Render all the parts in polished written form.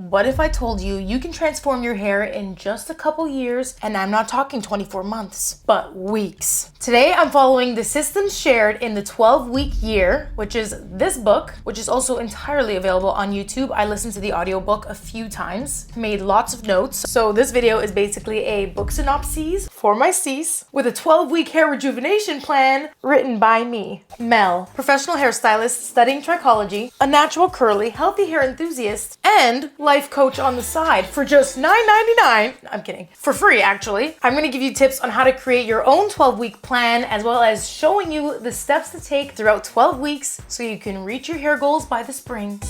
What if I told you you can transform your hair in just a couple years, and I'm not talking 24 months, but weeks. Today, I'm following the systems shared in the 12-week year, which is this book, which is also entirely available on YouTube. I listened to the audiobook a few times, made lots of notes. So this video is basically a book synopsis for my sis with a 12-week hair rejuvenation plan written by me, Mell, professional hairstylist studying trichology, a natural curly, healthy hair enthusiast, and life coach on the side for just $9.99. I'm kidding. For free, actually. I'm gonna give you tips on how to create your own 12-week plan, as well as showing you the steps to take throughout 12 weeks so you can reach your hair goals by the spring.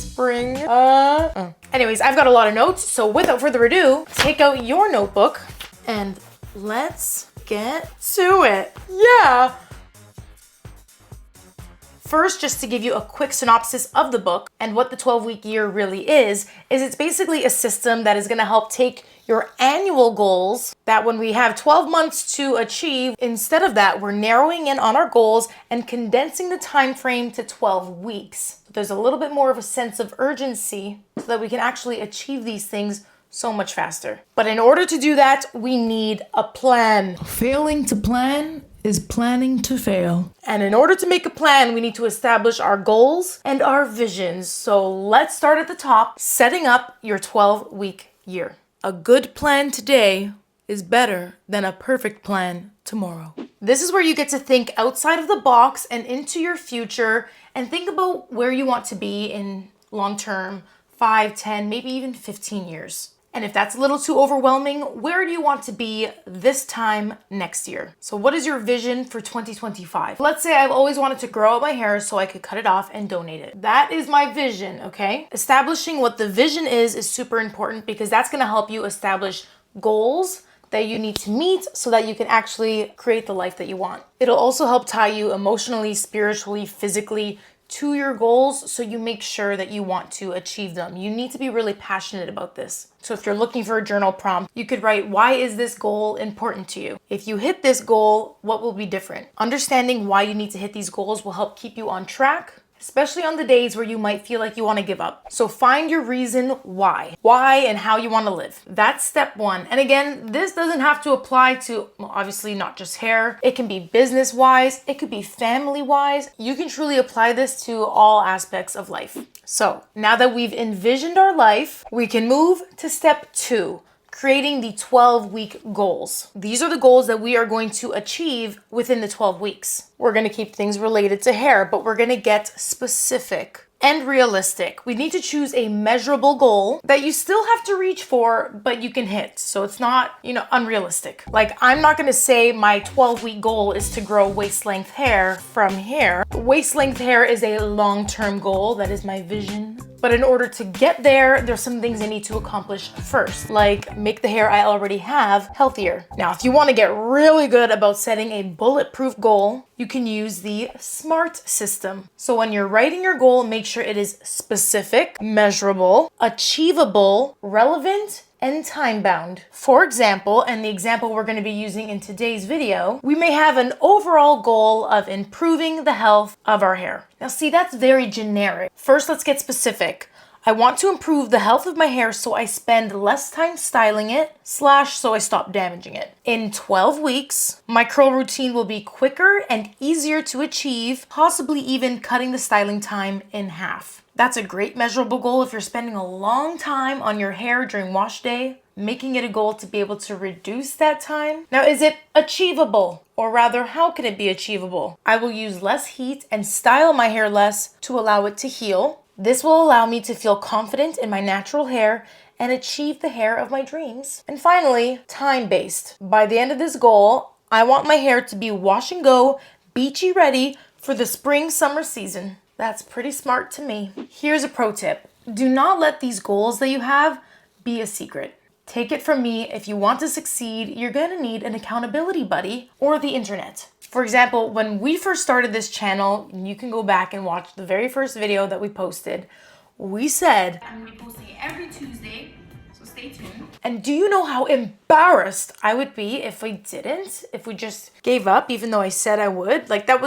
Anyways, I've got a lot of notes, so without further ado, take out your notebook and let's get to it. Yeah. First, just to give you a quick synopsis of the book and what the 12-week year really is it's basically a system that is gonna help take your annual goals that when we have 12 months to achieve, instead of that, we're narrowing in on our goals and condensing the time frame to 12 weeks. There's a little bit more of a sense of urgency so that we can actually achieve these things so much faster. But in order to do that, we need a plan. Failing to plan is planning to fail. And in order to make a plan, we need to establish our goals and our visions. So let's start at the top, setting up your 12-week year. A good plan today is better than a perfect plan tomorrow. This is where you get to think outside of the box and into your future and think about where you want to be in long term, 5, 10, maybe even 15 years. And if that's a little too overwhelming, where do you want to be this time next year? So what is your vision for 2025? Let's say I've always wanted to grow out my hair so I could cut it off and donate it. That is my vision, okay? Establishing what the vision is super important because that's gonna help you establish goals that you need to meet so that you can actually create the life that you want. It'll also help tie you emotionally, spiritually, physically to your goals so you make sure that you want to achieve them. You need to be really passionate about this. So if you're looking for a journal prompt, you could write, why is this goal important to you? If you hit this goal, what will be different? Understanding why you need to hit these goals will help keep you on track, especially on the days where you might feel like you want to give up. So find your reason why and how you want to live. That's step one. And again, this doesn't have to apply to, well, obviously not just hair. It can be business-wise, it could be family-wise. You can truly apply this to all aspects of life. So now that we've envisioned our life, we can move to step two. Creating the 12-week goals. These are the goals that we are going to achieve within the 12 weeks. We're going to keep things related to hair, but we're going to get specific and realistic. We need to choose a measurable goal that you still have to reach for, but you can hit. So it's not, unrealistic. Like, I'm not going to say my 12-week goal is to grow waist-length hair from here. Waist-length hair is a long-term goal. That is my vision. But in order to get there, there's some things I need to accomplish first, like make the hair I already have healthier. Now, if you want to get really good about setting a bulletproof goal, you can use the SMART system. So when you're writing your goal, make sure it is specific, measurable, achievable, relevant, and time-bound. For example, and the example we're going to be using in today's video, we may have an overall goal of improving the health of our hair. Now see, that's very generic. First, let's get specific. I want to improve the health of my hair so I spend less time styling it, / so I stop damaging it. In 12 weeks, my curl routine will be quicker and easier to achieve, possibly even cutting the styling time in half. That's a great measurable goal if you're spending a long time on your hair during wash day, making it a goal to be able to reduce that time. Now, is it achievable? Or rather, how can it be achievable? I will use less heat and style my hair less to allow it to heal. This will allow me to feel confident in my natural hair and achieve the hair of my dreams. And finally, time-based. By the end of this goal, I want my hair to be wash and go, beachy ready for the spring-summer season. That's pretty smart to me. Here's a pro tip. Do not let these goals that you have be a secret. Take it from me, if you want to succeed, you're gonna need an accountability buddy or the internet. For example, when we first started this channel, and you can go back and watch the very first video that we posted, we said, I'm gonna be posting every Tuesday. So So stay tuned. And do you know how embarrassed I would be if we didn't? If we just gave up, even though I said I would? Like it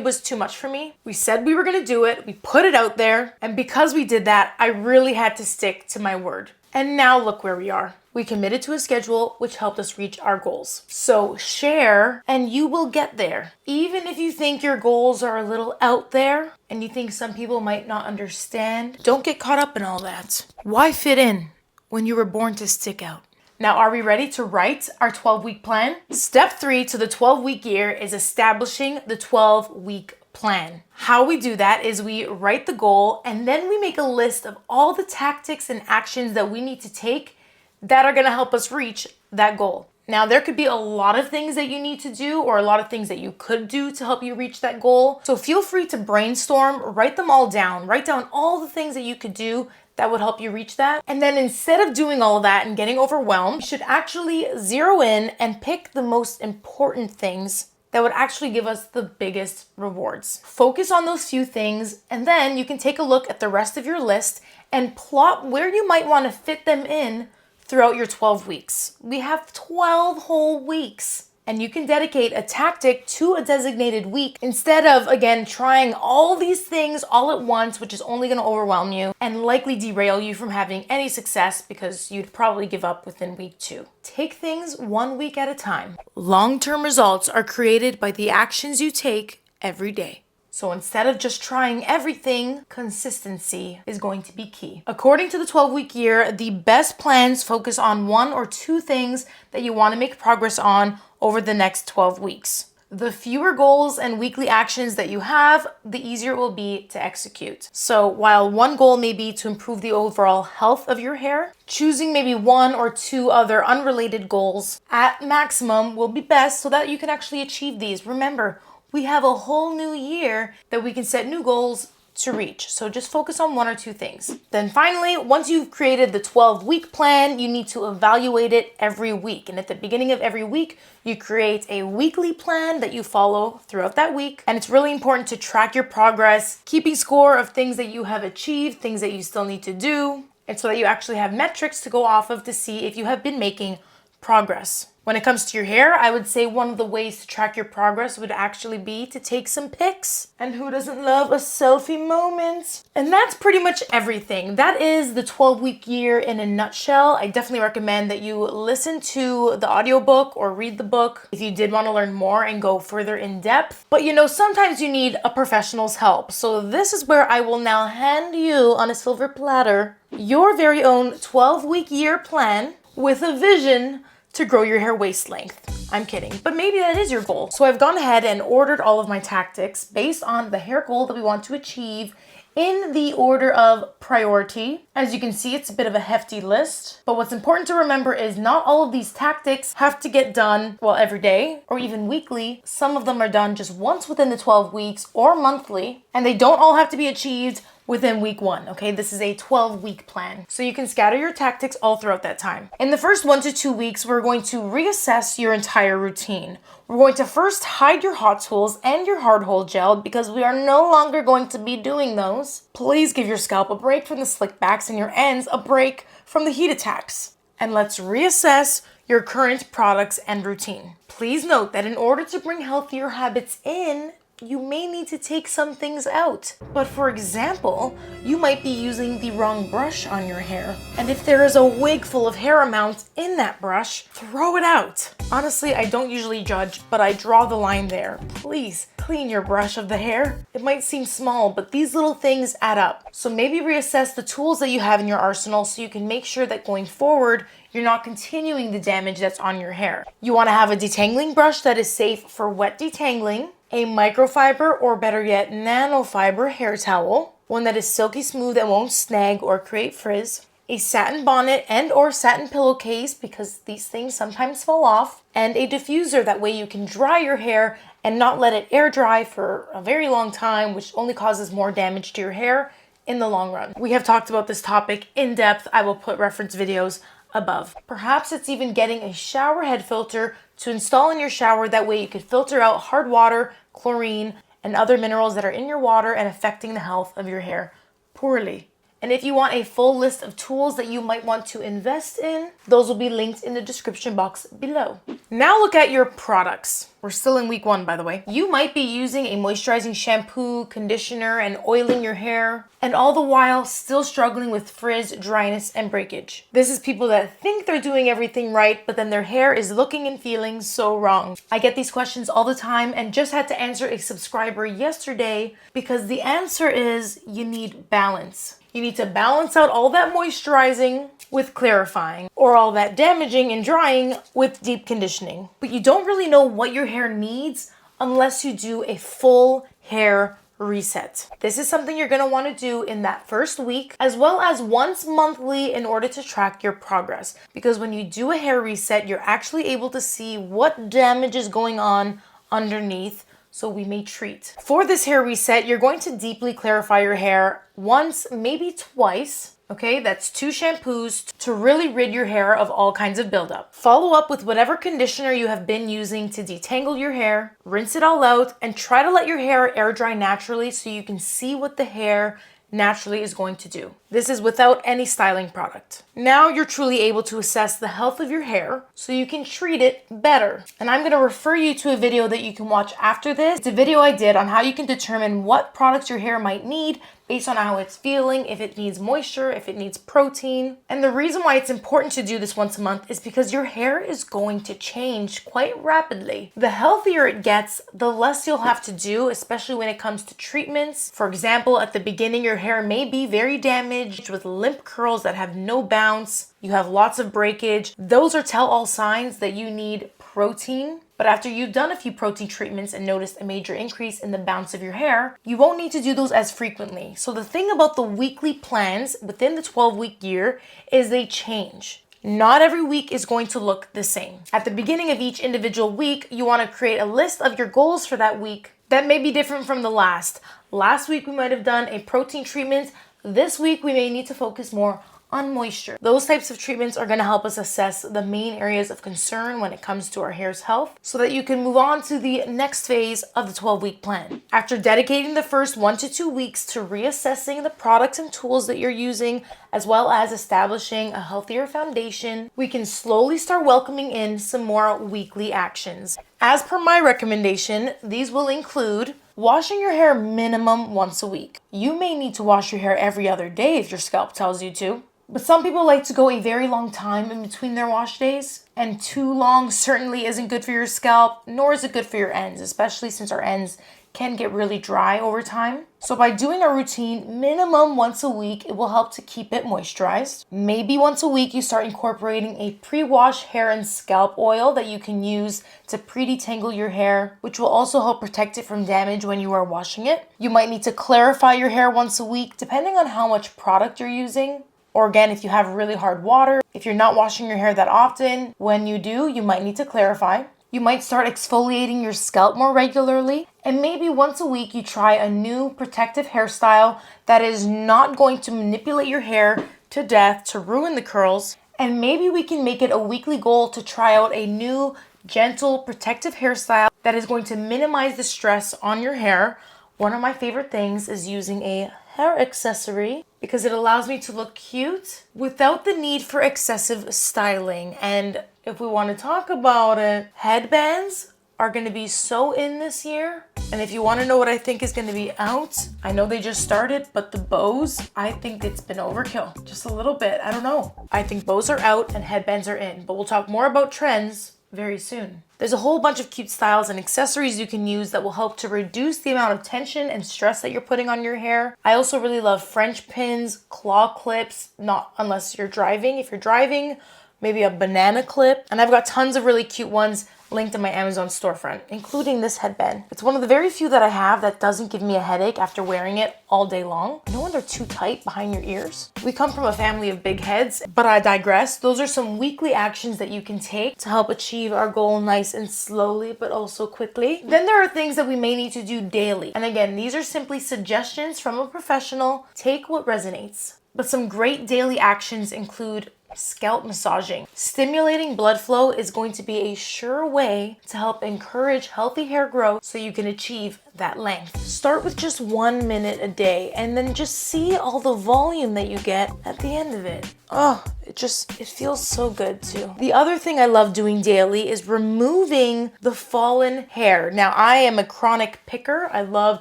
was too much for me. We said we were gonna do it. We put it out there. And because we did that, I really had to stick to my word. And now look where we are. We committed to a schedule which helped us reach our goals. So share and you will get there. Even if you think your goals are a little out there and you think some people might not understand, don't get caught up in all that. Why fit in when you were born to stick out? Now, are we ready to write our 12-week plan? Step 3 to the 12-week year is establishing the 12-week plan. How we do that is we write the goal and then we make a list of all the tactics and actions that we need to take that are going to help us reach that goal. Now, there could be a lot of things that you need to do or a lot of things that you could do to help you reach that goal. So feel free to brainstorm, write them all down, write down all the things that you could do that would help you reach that. And then instead of doing all of that and getting overwhelmed, you should actually zero in and pick the most important things that would actually give us the biggest rewards. Focus on those few things, and then you can take a look at the rest of your list and plot where you might want to fit them in throughout your 12 weeks. We have 12 whole weeks. And you can dedicate a tactic to a designated week instead of, again, trying all these things all at once, which is only going to overwhelm you and likely derail you from having any success because you'd probably give up within week 2. Take things 1 week at a time. Long-term results are created by the actions you take every day. So instead of just trying everything, consistency is going to be key. According to the 12-week year, the best plans focus on 1 or 2 things that you want to make progress on over the next 12 weeks. The fewer goals and weekly actions that you have, the easier it will be to execute. So while one goal may be to improve the overall health of your hair, choosing maybe 1 or 2 other unrelated goals at maximum will be best so that you can actually achieve these. Remember, we have a whole new year that we can set new goals to reach. So just focus on 1 or 2 things. Then finally, once you've created the 12-week plan, you need to evaluate it every week. And at the beginning of every week, you create a weekly plan that you follow throughout that week. And it's really important to track your progress, keeping score of things that you have achieved, things that you still need to do, and so that you actually have metrics to go off of to see if you have been making progress. When it comes to your hair, I would say one of the ways to track your progress would actually be to take some pics. And who doesn't love a selfie moment? And that's pretty much everything. That is the 12-week year in a nutshell. I definitely recommend that you listen to the audiobook or read the book if you did want to learn more and go further in depth. But sometimes you need a professional's help. So this is where I will now hand you on a silver platter your very own 12-week year plan with a vision to grow your hair waist length. I'm kidding, but maybe that is your goal. So I've gone ahead and ordered all of my tactics based on the hair goal that we want to achieve in the order of priority. As you can see, it's a bit of a hefty list, but what's important to remember is not all of these tactics have to get done, every day or even weekly. Some of them are done just once within the 12 weeks or monthly, and they don't all have to be achieved within week 1, okay? This is a 12-week plan. So you can scatter your tactics all throughout that time. In the first 1 to 2 weeks, we're going to reassess your entire routine. We're going to first hide your hot tools and your hard hold gel because we are no longer going to be doing those. Please give your scalp a break from the slick backs and your ends a break from the heat attacks. And let's reassess your current products and routine. Please note that in order to bring healthier habits in, you may need to take some things out. But for example, you might be using the wrong brush on your hair. And if there is a wig full of hair amounts in that brush, throw it out. Honestly, I don't usually judge, but I draw the line there. Please clean your brush of the hair. It might seem small, but these little things add up. So maybe reassess the tools that you have in your arsenal so you can make sure that going forward, you're not continuing the damage that's on your hair. You want to have a detangling brush that is safe for wet detangling, a microfiber or better yet nanofiber hair towel, one that is silky smooth and won't snag or create frizz, a satin bonnet and or satin pillowcase because these things sometimes fall off, and a diffuser, that way you can dry your hair and not let it air dry for a very long time, which only causes more damage to your hair in the long run. We have talked about this topic in depth. I will put reference videos above. Perhaps it's even getting a shower head filter to install in your shower. That way you could filter out hard water, chlorine, and other minerals that are in your water and affecting the health of your hair poorly. And if you want a full list of tools that you might want to invest in, those will be linked in the description box below. Now look at your products. We're still in week 1, by the way. You might be using a moisturizing shampoo, conditioner, and oiling your hair, and all the while still struggling with frizz, dryness, and breakage. This is people that think they're doing everything right, but then their hair is looking and feeling so wrong. I get these questions all the time and just had to answer a subscriber yesterday because the answer is you need balance. You need to balance out all that moisturizing with clarifying, or all that damaging and drying with deep conditioning. But you don't really know what your hair needs unless you do a full hair reset. This is something you're going to want to do in that first week, as well as once monthly in order to track your progress. Because when you do a hair reset, you're actually able to see what damage is going on underneath, so we may treat. For this hair reset, you're going to deeply clarify your hair once, maybe twice. Okay, that's 2 shampoos to really rid your hair of all kinds of buildup. Follow up with whatever conditioner you have been using to detangle your hair, rinse it all out, and try to let your hair air dry naturally so you can see what the hair naturally is going to do. This is without any styling product. Now you're truly able to assess the health of your hair so you can treat it better. And I'm going to refer you to a video that you can watch after this. It's a video I did on how you can determine what products your hair might need based on how it's feeling, if it needs moisture, if it needs protein. And the reason why it's important to do this once a month is because your hair is going to change quite rapidly. The healthier it gets, the less you'll have to do, especially when it comes to treatments. For example, at the beginning, your hair may be very damaged with limp curls that have no bounce. You have lots of breakage. Those are tell-all signs that you need protein. But after you've done a few protein treatments and noticed a major increase in the bounce of your hair, you won't need to do those as frequently. So the thing about the weekly plans within the 12-week year is they change. Not every week is going to look the same. At the beginning of each individual week, you want to create a list of your goals for that week that may be different from the last. Last week, we might have done a protein treatment. This week, we may need to focus more on moisture. Those types of treatments are going to help us assess the main areas of concern when it comes to our hair's health so that you can move on to the next phase of the 12-week plan. After dedicating the first 1 to 2 weeks to reassessing the products and tools that you're using, as well as establishing a healthier foundation, we can slowly start welcoming in some more weekly actions. As per my recommendation, these will include washing your hair minimum once a week. You may need to wash your hair every other day if your scalp tells you to. But some people like to go a very long time in between their wash days, and too long certainly isn't good for your scalp, nor is it good for your ends, especially since our ends can get really dry over time. So by doing a routine minimum once a week, it will help to keep it moisturized. Maybe once a week you start incorporating a pre-wash hair and scalp oil that you can use to pre-detangle your hair, which will also help protect it from damage when you are washing it. You might need to clarify your hair once a week, depending on how much product you're using. Or again, if you have really hard water, if you're not washing your hair that often, when you do, you might need to clarify. You might start exfoliating your scalp more regularly. And maybe once a week, you try a new protective hairstyle that is not going to manipulate your hair to death to ruin the curls. And maybe we can make it a weekly goal to try out a new, gentle, protective hairstyle that is going to minimize the stress on your hair. One of my favorite things is using a hair accessory because it allows me to look cute without the need for excessive styling. And if we want to talk about it, headbands are going to be so in this year. And if you want to know what I think is going to be out, I know they just started, but the bows, I think it's been overkill. Just a little bit. I don't know. I think bows are out and headbands are in, but we'll talk more about trends very soon. There's a whole bunch of cute styles and accessories you can use that will help to reduce the amount of tension and stress that you're putting on your hair. I also really love French pins, claw clips, not unless you're driving. If you're driving, maybe a banana clip. And I've got tons of really cute ones linked in my Amazon storefront, including this headband. It's one of the very few that I have that doesn't give me a headache after wearing it all day long. You know when they're too tight behind your ears? We come from a family of big heads, but I digress. Those are some weekly actions that you can take to help achieve our goal nice and slowly, but also quickly. Then there are things that we may need to do daily. And again, these are simply suggestions from a professional. Take what resonates. But some great daily actions include scalp massaging. Stimulating blood flow is going to be a sure way to help encourage healthy hair growth so you can achieve that length. Start with just 1 minute a day and then just see all the volume that you get at the end of it. Oh, it feels so good too. The other thing I love doing daily is removing the fallen hair. Now, I am a chronic picker. I love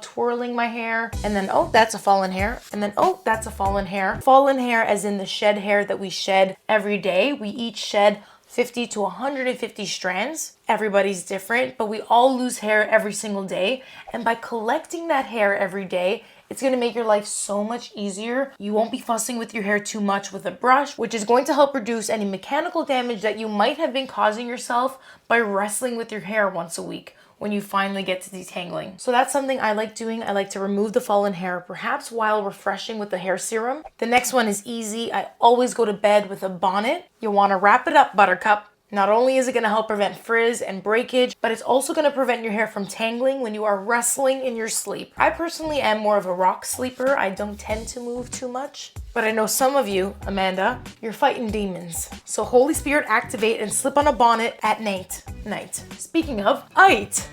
twirling my hair and then, oh, that's a fallen hair. And then, oh, that's a fallen hair. Fallen hair as in the shed hair that we shed every day. We each shed 50 to 150 strands. Everybody's different, but we all lose hair every single day. And by collecting that hair every day, it's gonna make your life so much easier. You won't be fussing with your hair too much with a brush, which is going to help reduce any mechanical damage that you might have been causing yourself by wrestling with your hair once a week when you finally get to detangling. So that's something I like doing. I like to remove the fallen hair, perhaps while refreshing with the hair serum. The next one is easy. I always go to bed with a bonnet. You'll wanna wrap it up, buttercup. Not only is it gonna help prevent frizz and breakage, but it's also gonna prevent your hair from tangling when you are wrestling in your sleep. I personally am more of a rock sleeper. I don't tend to move too much. But I know some of you, Amanda, you're fighting demons. So Holy Spirit activate and slip on a bonnet at night. Speaking of,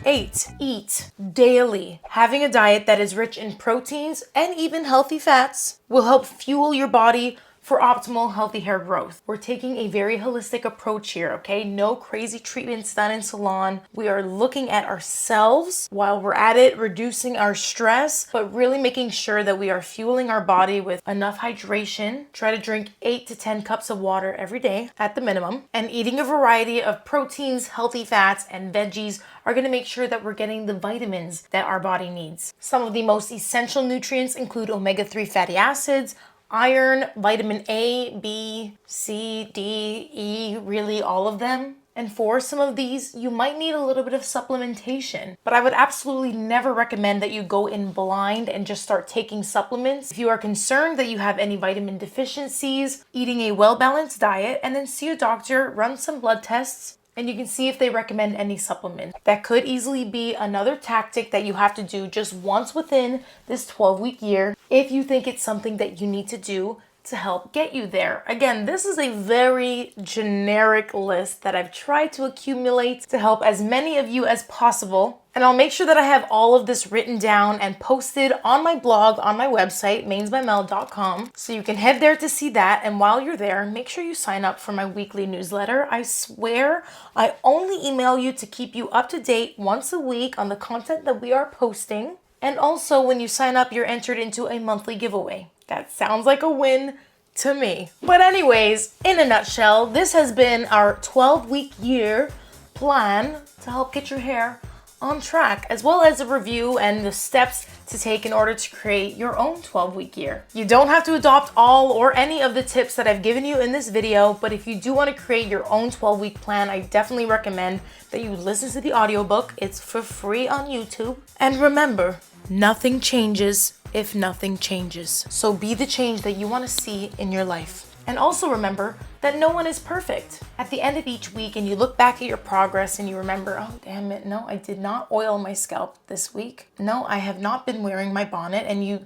eat daily. Having a diet that is rich in proteins and even healthy fats will help fuel your body for optimal healthy hair growth. We're taking a very holistic approach here, okay? No crazy treatments done in salon. We are looking at ourselves while we're at it, reducing our stress, but really making sure that we are fueling our body with enough hydration. Try to drink 8 to 10 cups of water every day at the minimum. And eating a variety of proteins, healthy fats, and veggies are gonna make sure that we're getting the vitamins that our body needs. Some of the most essential nutrients include omega-3 fatty acids, iron, vitamin A, B, C, D, E, really all of them. And for some of these, you might need a little bit of supplementation, but I would absolutely never recommend that you go in blind and just start taking supplements. If you are concerned that you have any vitamin deficiencies, eating a well-balanced diet, and then see a doctor, run some blood tests, and you can see if they recommend any supplement. That could easily be another tactic that you have to do just once within this 12-week year if you think it's something that you need to do to help get you there. Again, this is a very generic list that I've tried to accumulate to help as many of you as possible. And I'll make sure that I have all of this written down and posted on my blog, on my website, mainsbymell.com. So you can head there to see that. And while you're there, make sure you sign up for my weekly newsletter. I swear I only email you to keep you up to date once a week on the content that we are posting. And also when you sign up, you're entered into a monthly giveaway. That sounds like a win to me. But anyways, in a nutshell, this has been our 12-week year plan to help get your hair on track, as well as a review and the steps to take in order to create your own 12-week year. You don't have to adopt all or any of the tips that I've given you in this video, but if you do want to create your own 12-week plan, I definitely recommend that you listen to the audiobook. It's for free on YouTube. And remember, nothing changes if nothing changes. So be the change that you want to see in your life. And also remember that no one is perfect. At the end of each week and you look back at your progress and you remember, oh damn it, no, I did not oil my scalp this week. No, I have not been wearing my bonnet, and you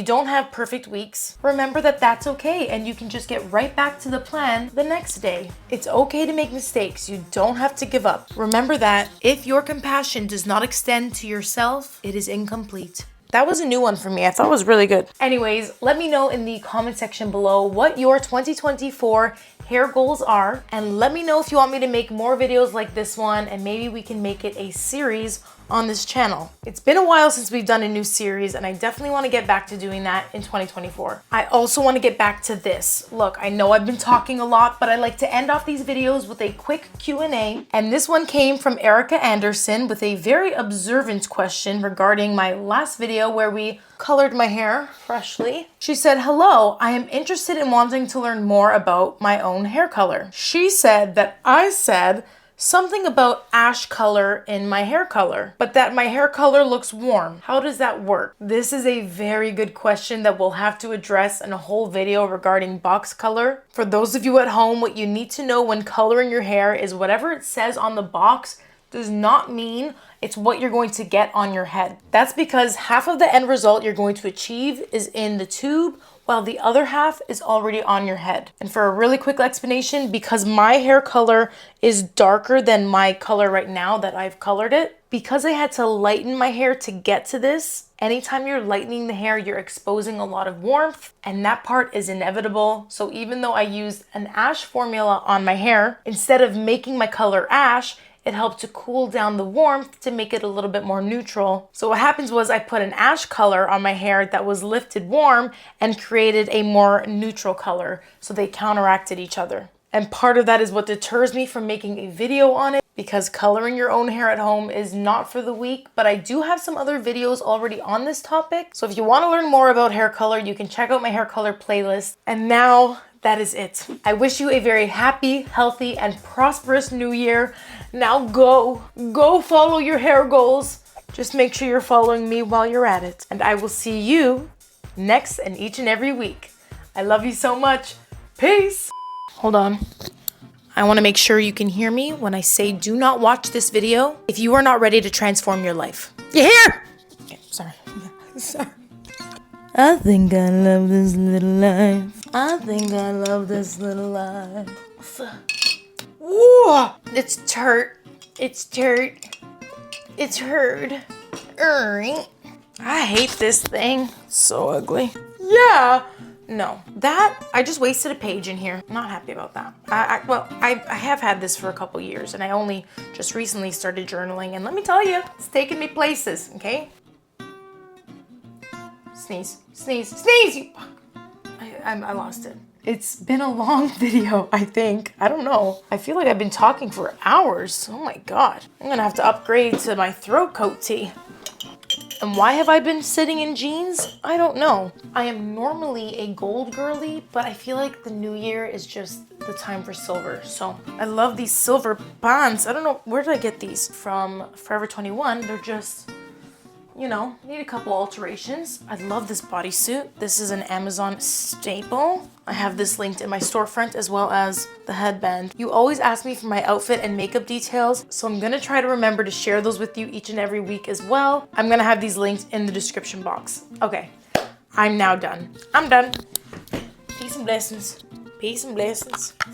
don't have perfect weeks. Remember that that's okay, and you can just get right back to the plan the next day. It's okay to make mistakes. You don't have to give up. Remember that if your compassion does not extend to yourself, it is incomplete. That was a new one for me. I thought it was really good. Anyways, let me know in the comment section below what your 2024 hair goals are, and let me know if you want me to make more videos like this one, and maybe we can make it a series on this channel. It's been a while since we've done a new series, and I definitely want to get back to doing that in 2024. I also want to get back to this. Look, I know I've been talking a lot, but I like to end off these videos with a quick Q&A, and this one came from Erica Anderson with a very observant question regarding my last video where we colored my hair freshly. She said, hello, I am interested in wanting to learn more about my own hair color. She said that I said something about ash color in my hair color, but that my hair color looks warm. How does that work? This is a very good question that we'll have to address in a whole video regarding box color. For those of you at home, what you need to know when coloring your hair is whatever it says on the box does not mean it's what you're going to get on your head. That's because half of the end result you're going to achieve is in the tube, while the other half is already on your head. And for a really quick explanation, because my hair color is darker than my color right now that I've colored it, because I had to lighten my hair to get to this, anytime you're lightening the hair, you're exposing a lot of warmth, and that part is inevitable. So even though I used an ash formula on my hair, instead of making my color ash, it helped to cool down the warmth to make it a little bit more neutral. So what happens was I put an ash color on my hair that was lifted warm and created a more neutral color. So they counteracted each other. And part of that is what deters me from making a video on it, because coloring your own hair at home is not for the weak, but I do have some other videos already on this topic. So if you want to learn more about hair color, you can check out my hair color playlist. And now that is it. I wish you a very happy, healthy, and prosperous new year. Now go follow your hair goals. Just make sure you're following me while you're at it. And I will see you next and each and every week. I love you so much. Peace. Hold on. I want to make sure you can hear me when I say do not watch this video if you are not ready to transform your life. You hear? Okay, sorry. Sorry. I think I love this little life. I think I love this little life. Ooh, it's dirt. It's dirt. It's herd. I hate this thing. So ugly. Yeah. No, that, I just wasted a page in here. I'm not happy about that. I have had this for a couple years, and I only just recently started journaling, and let me tell you, it's taken me places, okay? Sneeze, sneeze, sneeze, you fuck. I lost it. It's been a long video, I think. I don't know. I feel like I've been talking for hours. Oh my God. I'm gonna have to upgrade to my throat coat tee. And why have I been sitting in jeans? I don't know. I am normally a gold girly, but I feel like the new year is just the time for silver. So I love these silver pants. I don't know, where did I get these? From Forever 21. They're just, you know, need a couple alterations. I love this bodysuit. This is an Amazon staple. I have this linked in my storefront as well as the headband. You always ask me for my outfit and makeup details, so I'm gonna try to remember to share those with you each and every week as well. I'm gonna have these linked in the description box. Okay, I'm now done. I'm done. Peace and blessings. Peace and blessings.